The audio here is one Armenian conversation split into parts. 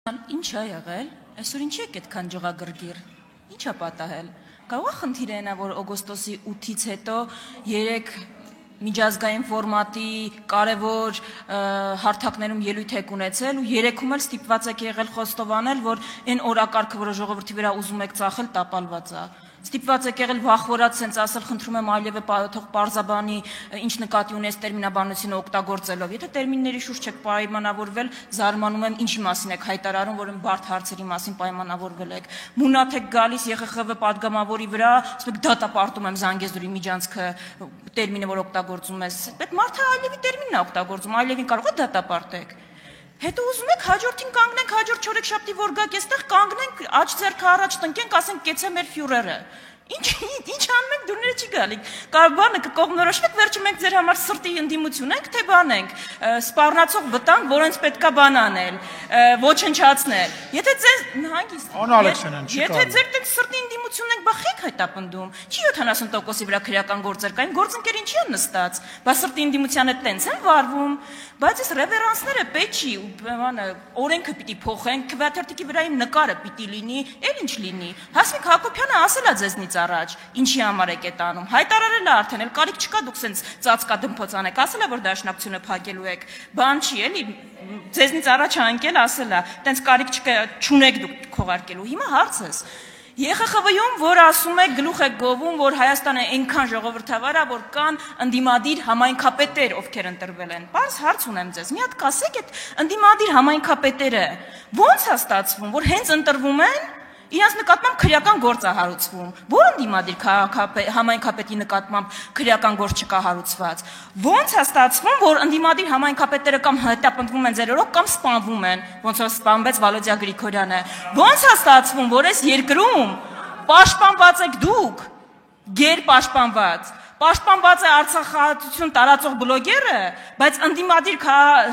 Ինչ է եղել, այսօր ինչի եք այդքան ջղագրգիռ, ինչ է պատահել, կարող է խնդիրը այնա, որ օգոստոսի 8-ից հետո 3 միջազգային ֆորմատի կարևոր հարթակներում ելույթ եք ունեցել ու 3-ում էլ ստիպված եք եղել խոստովանել, որ այն օրակարգը, որը ժողովրդի վրա ուզում եք ծախել, տապալված է։ Ստիպված եք եղել վախվորած սենց ասել, խնդրում եմ այլևէ թող պարզաբանի, ինչ նկատի ունես տերմինաբանությունը օգտագործելով։ Եթե տերմինների շուրջ եք պայմանավորվել, զարմանում եմ ինչի մասին եք հայտարարում, որ բարդ հարցերի մասին պայմանավորվել եք։ Մունաթ եք գալիս ԵԽԽՎ падգամավորի վրա, ասում եք դատապարտում եմ Զանգեզուրի միջանցքը տերմինը, որ օգտագործում ես։ Այդ մարդը այլևի տերմինն է օգտագործում, այլևին կարող է դատապարտեք։ Հետո ուզում եք հաջորդին կանգնենք, հաջորդ չորեքշաբթի որ գաք այստեղ կանգնենք, աջ ձեռքը առաջ տնկենք, ասենք կեցե մեր ֆյուրերը։ Ինչ անում եք, դուրները չի գալի։ Կարող բանը կկողմնորոշվեք, վերջում մենք ձեր համար սրտի ընդդիմություն ենք, թե բանենք, սպառնացող վտանգ, որոնց պետքա բան անել, ոչնչացնել։ Եթե ձեզ հանգիստ։ Եթե ձեր տեղ սրտի ընդդիմություն եք, բա խեք հայտապնդում։ Չի 70%-ի վրա քրեական գործեր կային, գործընկեր ինչի են նստած։ Բա սրտի ընդդիմությանը տենց են վարվում։ Բայց այս ռևերանսները պետք չի, բանը օրենքը պիտի փոխենք, քվեաթերթիկի վրա իմ նկարը պիտի լինի, էլ ինչ լինի։ Հասմիկ Հակոբյանը ասել է ձեզնից առաջ, ինչի համար եք այդ անում։ Հայտարարել է արդեն, էլ կարիք չկա դուք սենց ծածկա դմփոց անեք, ասել է որ դաշնակցությունը փակելու եք։ Բան չի, էլի ձեզնից առաջ անկել ասել է, տենց կարիք չկա, չունեք դուք քողարկելու։ Հիմա հարցս ԵԽԽՎ-ում, որ ասում եք, գլուխ եք գովում, որ Հայաստանը այնքան ժողովրդավար է, որ կան ընդդիմադիր համայնքապետեր, ովքեր ընտրվել են։ Պարզ հարց ունեմ ձեզ, մի հատ կասեք այդ ընդդիմադիր համայնքապետերը ո՞նց է ստացվում, որ հենց ընտրվում են, իրենց նկատմամբ քրեական գործ է հարուցվում։ Որ ընդդիմադիր համայնքապետի նկատմամբ քրեական գործ չկա հարուցված։ Ո՞նց է ստացվում, որ ընդդիմադիր համայնքապետերը կամ հետապնդվում են ձեր օրոք կամ սպանվում են, ոնց որ սպանվեց Վալոդիա Գրիգորյանը։ Ո՞նց է ստացվում, որ այս երկրում պաշտպանված եք դուք, գերպաշտպանված։ Պաշտպանված է Արցախահայություն տարածող բլոգերը, բայց ընդդիմադիր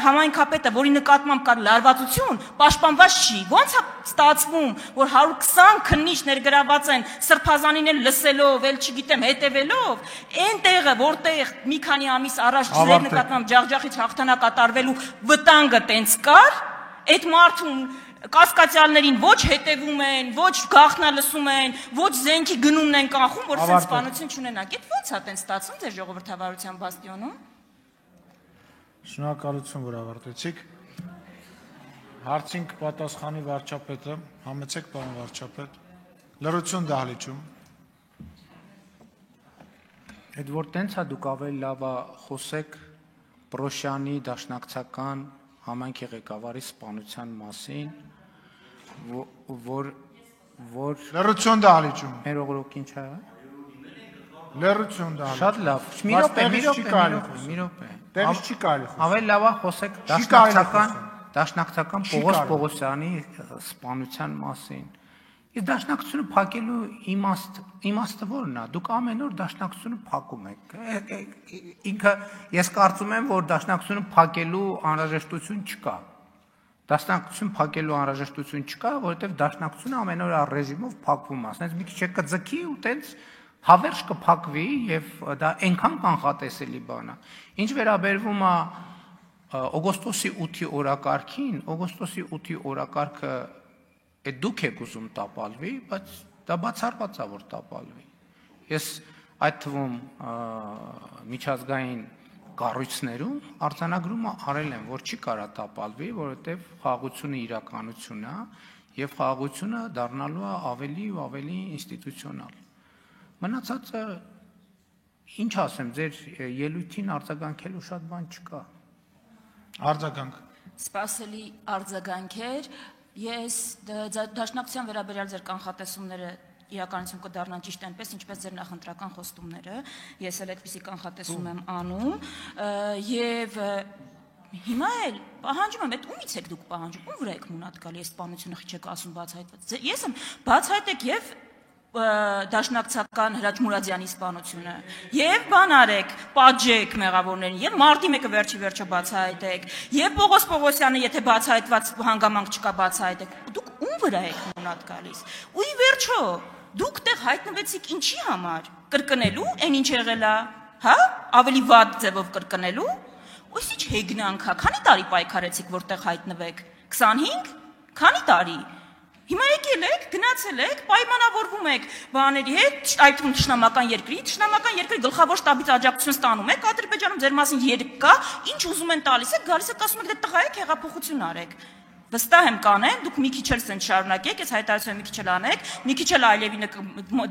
համայնքապետը, որի նկատմամբ կա լարվածություն, պաշտպանված չի։ Ո՞նց է ստացվում, որ 120 քննիչ ներգրաված են սրբազանին էլ լսելով, էլ չգիտեմ, հետևելով, այն տեղը, որտեղ մի քանի ամիս առաջ ձեր նկատմամբ ջախջախից հաղթանակ կատարվելու վտանգը տենց կար, այդ մարդուն կասկածյալներին ոչ հետևում են, ոչ գաղտնալսում են, ոչ զենքի գնումն են կանխում, որ սենց սպանություն չունենաք։ Այդ ո՞նց է տենց ստացվում ձեր ժողովրդավարության բաստիոնում։ Շնորհակալություն, որ ավարտեցիք։ Հարցին կպատասխանի վարչապետը, համեցեք պարոն վարչապետ։ Լրություն դահլիճում։ Այդ որ տենց է դուք ավելի լավ խոսեք Պրոշյանի դաշնակցական համայնքի ղեկավարի սպանության մասին, որ լրություն դահլիճում։ Մեր օգրոք ինչ է։ Լրություն դահլիճում։ Շատ լավ։ Մի րոպե։ Տեղից չի կարելի խոսել։ Ավելի լավ է խոսեք դաշնակցական Պողոս Պողոսյանի սպանության մասին։ Իսկ դաշնակցությունը փակելու իմաստը ո՞րն է։ Դուք ամեն օր դաշնակցությունը փակում եք։ Ինքը ես կարծում եմ, որ դաշնակցությունը փակելու անհրաժեշտություն չկա։ Դաշնակցություն փակելու անհրաժեշտություն չկա, որովհետև դաշնակցությունը ամեն օր ռեժիմով փակվում է։ Ասենց մի քիչ կձգի ու տենց հավերժ կփակվի եւ դա այնքան կանխատեսելի բան է։ Ինչ վերաբերվում է օգոստոսի 8-ի օրակարգին, օգոստոսի 8-ի օրակարգը այդ դուք եք ուզում տապալվի, բայց դա բացառված է որ տապալվի։ Ես այդ թվում միջազգային կառույցներում արձանագրումը արել եմ, որ չի կարա տապալվի, որովհետև խաղաղությունը իրականություն է եւ խաղաղությունը դառնալու է ավելի ու ավելի ինստիտուցիոնալ։ Մնացածը ինչ ասեմ, ձեր ելույթին արձագանքելու շատ բան չկա։ Արձագանք։ Սպասելի արձագանքեր, ես դաշնակցության վերաբերյալ ձեր կանխատեսումները իրականություն կդառնան ճիշտ այնպես, ինչպես ձեր նախընտրական խոստումները, ես էլ այդպիսի կանխատեսում եմ անում, եւ հիմա էլ պահանջում եմ, այդ ումից եք դուք պահանջում, ում վրա եք մունատ գալի, այս սպանությունը չեք ասում բացահայտված։ Ես եմ բացահայտեք եւ դաշնակցական Հրաչ Մուրադյանի սպանությունը եւ բան արեք, պատժեք մեղավորներին եւ մարտի 1-ը վերջը բացահայտեք եւ Պողոս Պողոսյանը եթե բացահայտված հանգամանք չկա բացահայտեք, դուք ում վրա եք մունատ գալիս։ Ու ի վերջո դուք տեղ հայտնվեցիք ինչի համար, կրկնելու, այն ինչ եղել է, հա, ավելի վատ ձևով կրկնելու, ու ինչ հեգնանք է, քանի տարի պայքարեցիք որտեղ հայտնվեք, 25, Քանի տարի։ Հիմա եկել եք, գնացել եք, պայմանավորվում եք բաների հետ, այդ թշնամական երկրի գլխավոր շտաբից աջակցություն ստանում եք, Ադրբեջանում ձեր մասին երկ կա, ինչ ուզում են տալիս եք, գալիս եք ասում եք դե տղա եք, հեղափոխություն արեք։ Վստահ եմ կանեն, դուք մի քիչ էլ սենց շարունակեք, այս հայտարարությունը մի քիչ էլ անեք, մի քիչ էլ Այլևինը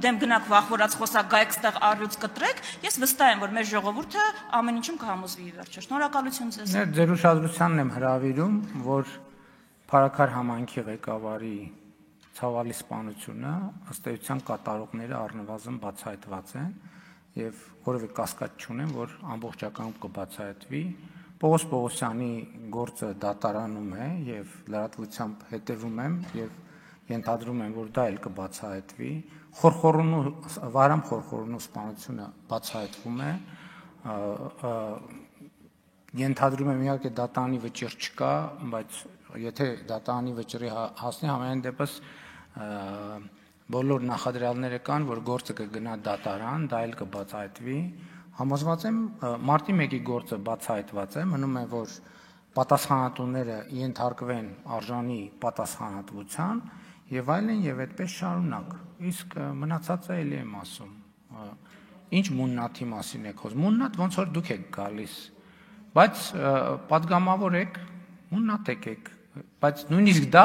դեմ գնաք վախվորած խոսակ գայեք ստեղ առյուծ կտրեք, ես վստահ եմ, որ մեր ժողովուրդը ամեն ինչում կհամոզվի վերջը։ Շնորհակալություն ձեզ։ Ձեր ուշադրությանն եմ հրավիրում, որ Փարաքար համայնքի ղեկավարի ցավալի սպանությունը ըստ էության կատարողները առնվազն բացահայտված են եւ որևէ կասկած չունեմ, որ ամբողջական կբացահայտվի։ Պողոս Պողոսյանի գործը դատարանում է եւ լրատվությամբ հետեւում եմ եւ ենթադրում եմ, որ դա էլ կբացահայտվի։ Վարամ Խորխորունու սպանությունը բացահայտվում է։ Ենթադրում եմ իհարկե դատարանի վճիռ չկա, բայց եթե դատարանի վճռի հասնի, համենայն դեպս բոլոր նախադրյալները կան, որ գործը կգնա դատարան, դա էլ կբացահայտվի։ Համոզված եմ, մարտի 1-ի գործը բացահայտված է, մնում է, որ պատասխանատուները ենթարկվեն արժանի պատասխանատվության եւ այլն եւ այդպես շարունակ։ Իսկ մնացածը էլի եմ ասում։ Ինչ մուննաթի մասին եք խոսում։ Մուննաթ ոնց որ դուք եք գալիս, բայց պատգամավոր եք, մուննաթ եք, բայց նույնիսկ դա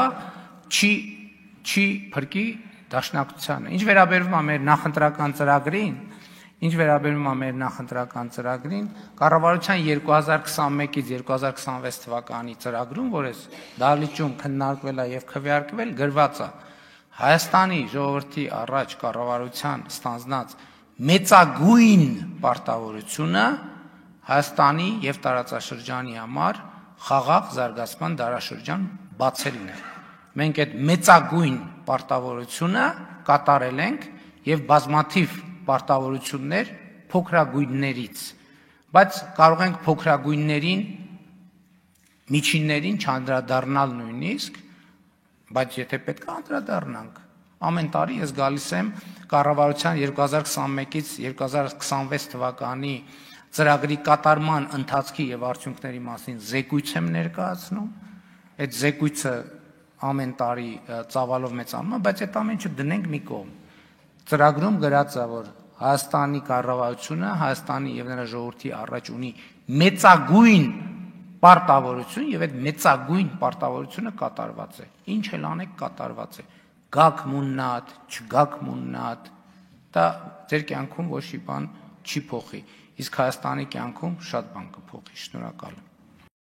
չի փրկի դաշնակցությանը։ Ինչ վերաբերում է մեր նախընտրական ծրագրին, կառավարության 2021-ից 2026 թվականի ծրագրում, որ այս դահլիճում քննարկվել է եւ քվեարկվել, գրված է Հայաստանի ժողովրդի առաջ կառավարության ստանձնած մեծագույն պարտավորությունը Հայաստանի եւ տարածաշրջանի համար խաղաղ զարգացման դարաշրջան բացելն է։ Մենք այդ մեծագույն պարտավորությունը կատարել ենք եւ բազմաթիվ պարտավորություններ փոքրագույններից, բայց կարող ենք փոքրագույններին, միջիններին չանդրադառնալ նույնիսկ, բայց եթե պետք է անդրադառնանք, ամեն տարի ես գալիս եմ կառավարության 2021-ից 2026 թվականի ծրագրի կատարման ընթացքի եւ արդյունքների մասին զեկույց եմ ներկայացնում, այդ զեկույցը ամեն տարի ծավալով մեծանում է, բայց այդ ամեն ինչը դնենք մի կողմ։ Ծրագրում գրած է, որ Հայաստանի կառավարությունը Հայաստանի եւ նրա ժողովրդի առաջ ունի մեծագույն պարտավորություն եւ այդ մեծագույն պարտավորությունը կատարված է։ Ինչ էլ անեք կատարված է։ Գաք մուննատ, չգաք մուննատ, դա ձեր կյանքում ոչ մի բան չի փոխի։ Իսկ Հայաստանի կյանքում շատ բան կփոխի։ Շնորհակալ եմ։